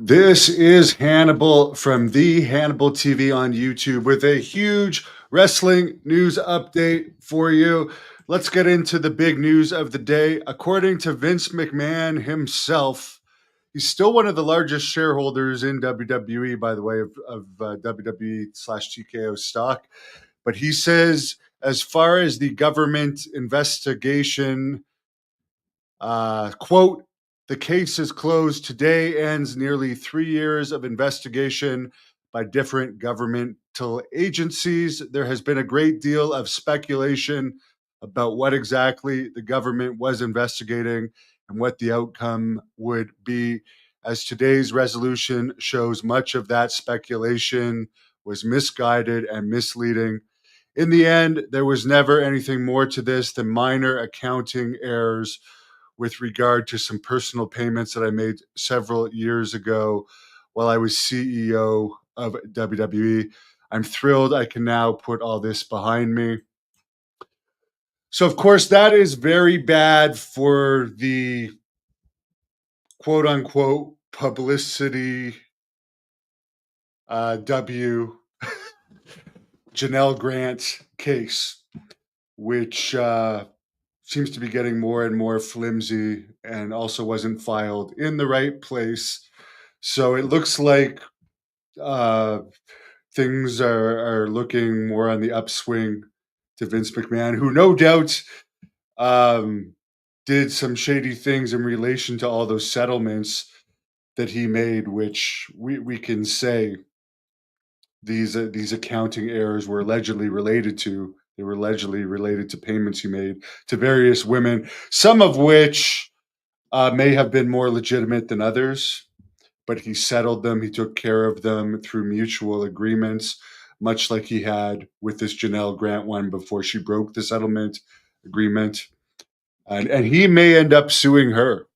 This is Hannibal from the Hannibal TV on YouTube with a huge wrestling news update for you. Let's get into the big news of the day. According to Vince McMahon himself, he's still one of the largest shareholders in WWE, by the way, of WWE/TKO stock. But he says, as far as the government investigation, quote, the case is closed. Today ends nearly 3 years of investigation by different governmental agencies. There has been a great deal of speculation about what exactly the government was investigating and what the outcome would be. As today's resolution shows, much of that speculation was misguided and misleading. In the end, there was never anything more to this than minor accounting errors with regard to some personal payments that I made several years ago while I was CEO of WWE. I'm thrilled I can now put all this behind me. So, of course, that is very bad for the quote unquote publicity W Janelle Grant case, which seems to be getting more and more flimsy and also wasn't filed in the right place. So it looks like uh, things are looking more on the upswing to Vince McMahon, who no doubt um, did some shady things in relation to all those settlements that he made, which we can say these accounting errors were allegedly related to. They were allegedly related to payments he made to various women, some of which may have been more legitimate than others, but he settled them. He took care of them through mutual agreements, much like he had with this Janelle Grant one before she broke the settlement agreement. And he may end up suing her.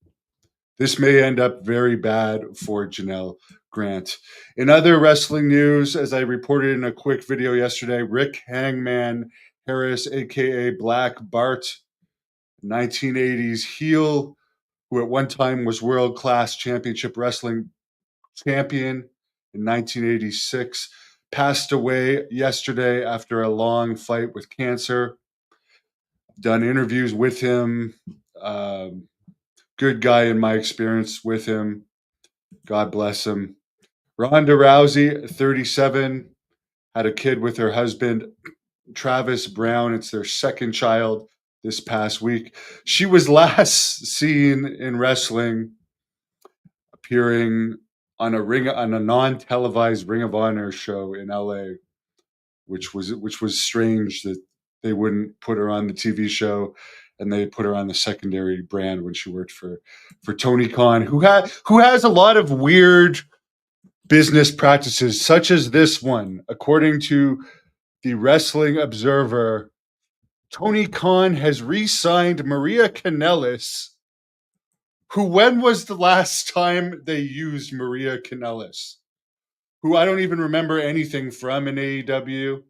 This may end up very bad for Janelle Grant. In other wrestling news, as I reported in a quick video yesterday, Rick Hangman Harris, aka Black Bart, 1980s heel, who at one time was world class championship wrestling champion in 1986, passed away yesterday after a long fight with cancer. Done interviews with him. Good guy in my experience with him. God bless him. Ronda Rousey, 37, had a kid with her husband, Travis Brown. It's their second child this past week. She was last seen in wrestling appearing on a non-televised Ring of Honor show in LA, which was strange that they wouldn't put her on the TV show and they put her on the secondary brand when she worked for Tony Khan, who has a lot of weird business practices, such as this one. According to the Wrestling Observer, Tony Khan has re-signed Maria Kanellis, who, when was the last time they used Maria Kanellis? Who I don't even remember anything from in AEW.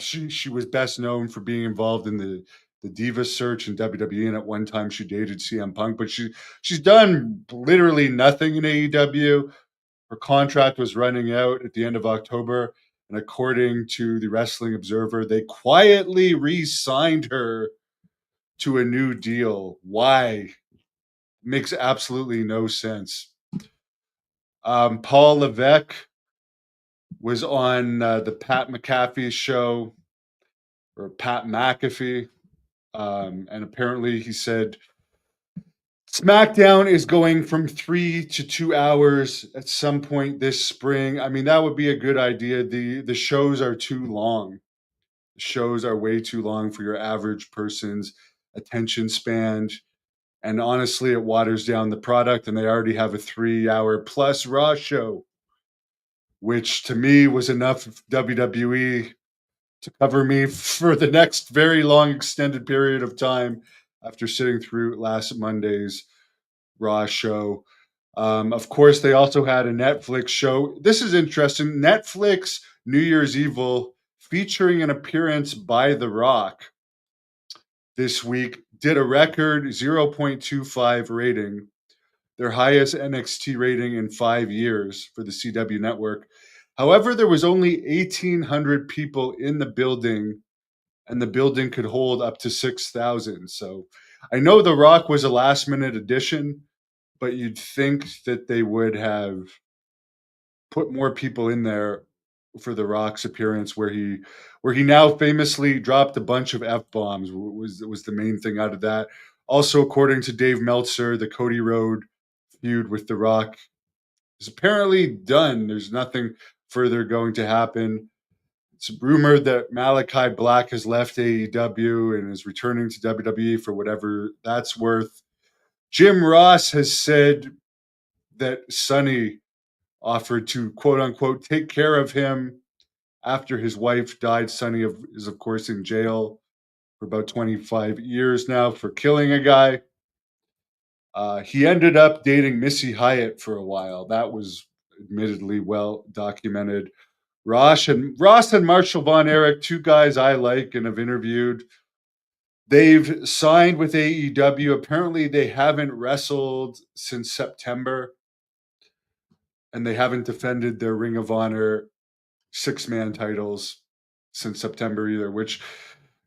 She was best known for being involved in the Diva search in WWE, and at one time she dated CM Punk, but she's done literally nothing in AEW. Her contract was running out at the end of October, and according to the Wrestling Observer, they quietly re-signed her to a new deal. Why? Makes absolutely no sense. Paul Levesque was on the Pat McAfee show, or Pat McAfee, and apparently he said SmackDown is going from 3 to 2 hours at some point this spring. I mean, that would be a good idea. The shows are too long. The shows are way too long for your average person's attention span. And honestly, it waters down the product, and they already have a 3 hour plus Raw show, which to me was enough WWE to cover me for the next very long extended period of time after sitting through last Monday's Raw show. Of course, they also had a Netflix show. This is interesting. Netflix New Year's Evil, featuring an appearance by The Rock this week, did a record 0.25 rating, their highest NXT rating in 5 years for the CW network. However, there was only 1,800 people in the building, and the building could hold up to 6,000. So I know The Rock was a last minute addition, but you'd think that they would have put more people in there for The Rock's appearance, where he now famously dropped a bunch of f bombs. Was the main thing out of that. Also, according to Dave Meltzer, the Cody Rhodes feud with The Rock is apparently done. There's nothing further going to happen. It's rumored that Malachi Black has left AEW and is returning to WWE for whatever that's worth. Jim Ross has said that Sonny offered to quote unquote take care of him after his wife died. Sonny is, of course, in jail for about 25 years now for killing a guy. He ended up dating Missy Hyatt for a while. That was admittedly well documented. Ross and Marshall Von Erich, two guys I like and have interviewed. They've signed with AEW. Apparently, they haven't wrestled since September, and they haven't defended their Ring of Honor six-man titles since September either, which,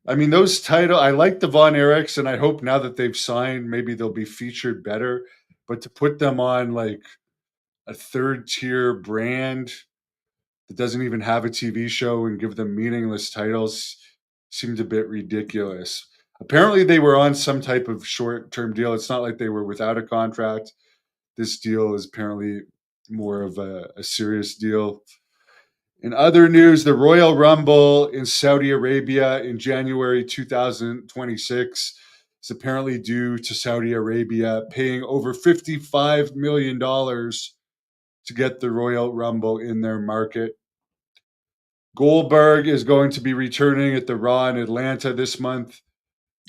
I mean, those titles, I like the Von Erichs, and I hope now that they've signed, maybe they'll be featured better. But to put them on like a third tier brand that doesn't even have a TV show and give them meaningless titles seemed a bit ridiculous. Apparently, they were on some type of short term deal. It's not like they were without a contract. This deal is apparently more of a serious deal. In other news, the Royal Rumble in Saudi Arabia in January 2026 is apparently due to Saudi Arabia paying over $55 million to get the Royal Rumble in their market. Goldberg is going to be returning at the Raw in Atlanta this month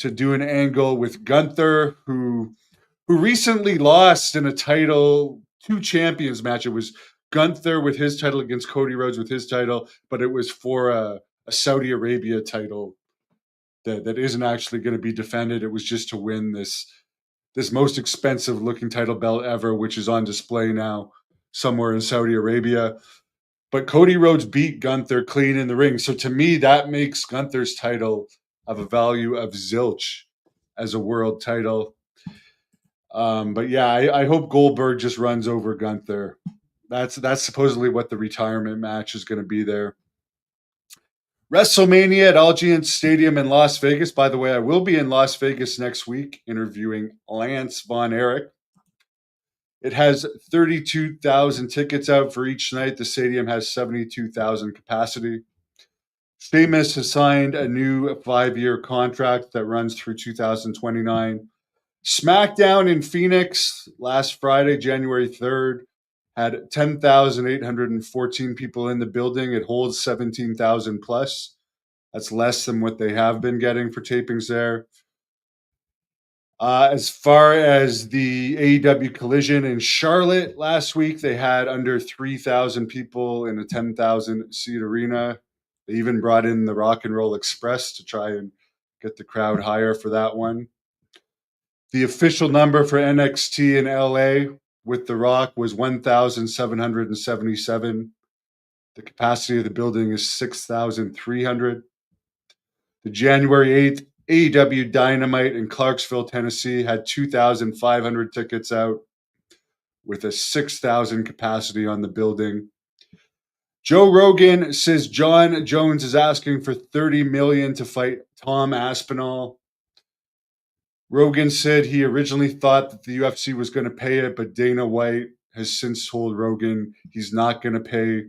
to do an angle with Gunther, who recently lost in a title two champions match. It was Gunther with his title against Cody Rhodes with his title, but it was for a Saudi Arabia title that isn't actually going to be defended. It was just to win this most expensive looking title belt ever, which is on display now somewhere in Saudi Arabia. But Cody Rhodes beat Gunther clean in the ring. So to me, that makes Gunther's title of a value of zilch as a world title. But yeah, I hope Goldberg just runs over Gunther. That's supposedly what the retirement match is going to be there. WrestleMania at Allegiant Stadium in Las Vegas. By the way, I will be in Las Vegas next week interviewing Lance Von Erich. It has 32,000 tickets out for each night. The stadium has 72,000 capacity. Sheamus has signed a new 5-year contract that runs through 2029. SmackDown in Phoenix last Friday, January 3rd, had 10,814 people in the building. It holds 17,000 plus. That's less than what they have been getting for tapings there. As far as the AEW Collision in Charlotte last week, they had under 3,000 people in a 10,000 seat arena. They even brought in the Rock and Roll Express to try and get the crowd higher for that one. The official number for NXT in LA with The Rock was 1,777. The capacity of the building is 6,300. The January 8th AEW Dynamite in Clarksville, Tennessee had 2,500 tickets out with a 6,000 capacity on the building. Joe Rogan says John Jones is asking for $30 million to fight Tom Aspinall. Rogan said he originally thought that the UFC was going to pay it, but Dana White has since told Rogan he's not going to pay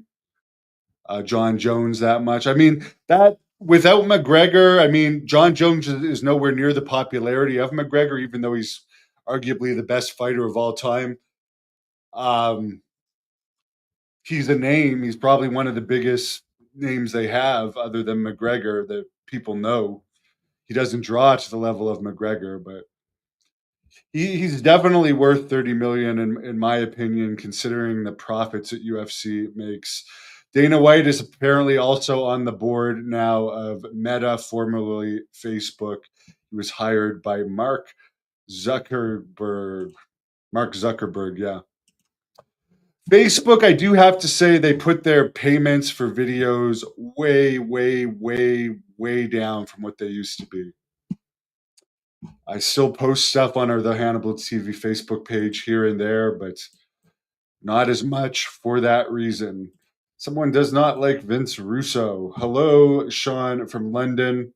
John Jones that much. I mean, that without McGregor, I mean, John Jones is nowhere near the popularity of McGregor, even though he's arguably the best fighter of all time. He's a name. He's probably one of the biggest names they have, other than McGregor, that people know. He doesn't draw to the level of McGregor, but he's definitely worth 30 million in my opinion, considering the profits that UFC makes. Dana White is apparently also on the board now of Meta, formerly Facebook. He was hired by Mark Zuckerberg. Mark Zuckerberg, yeah. Facebook, I do have to say they put their payments for videos way, way, way, way down from what they used to be. I still post stuff on our The Hannibal TV Facebook page here and there, but not as much for that reason. Someone does not like Vince Russo. Hello, Sean from London.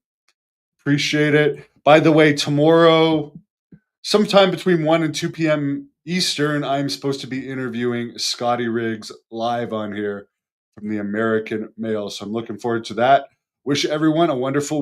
Appreciate it. By the way, tomorrow, sometime between 1 and 2 p.m. Eastern, I'm supposed to be interviewing Scotty Riggs live on here from the American Mail. So I'm looking forward to that. Wish everyone a wonderful week.